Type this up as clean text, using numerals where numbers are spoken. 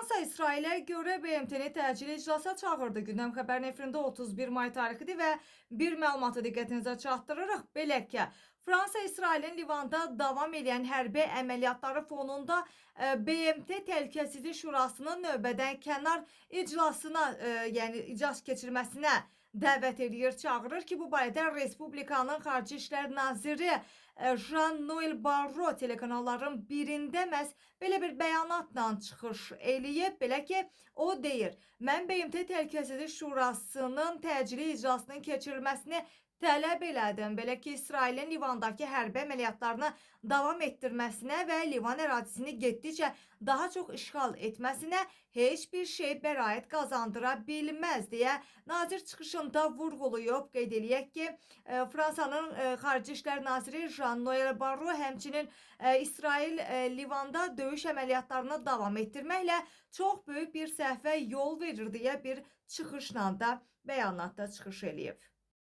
Fransa İsrailə görə BMT-ni təcili iclasa çağırdı. Gündəm xəbərin efirində 31 may tarixidir və bir məlumatı diqqətinizə çatdırırıq. Belə ki, Fransa İsrailin Livanda davam edən hərbi əməliyyatları fonunda BMT Təhlükəsizlik Şurasının növbədən kənar iclasına, yəni iclas keçirməsinə dəvət edir, çağırır ki, bu barədə Respublikanın Xarici İşlər Naziri Jean-Noël Barrot telekanalların birində məhz belə bir bəyanatla çıxış eləyib. Belə ki, o deyir, mən BMT Təhlükəsizlik Şurasının təcili iclasının keçirilməsini tələb elədim. Belə ki, İsrailin Livandakı hərbi əməliyyatlarını davam etdirməsinə və Livan ərazisini getdikcə daha çox işğal etməsinə heç bir şey bəraət qazandıra bilməz deyə nazir çıxışında vurğulayıb. Qeyd eləyək ki, Fransanın Xarici İşlər Naziri Jean-Noël Barrot həmçinin İsrail Livanda döyüş əməliyyatlarını davam etdirməklə çox böyük bir səhvə yol verir deyə bir çıxışla da bəyanatda çıxış eləyib.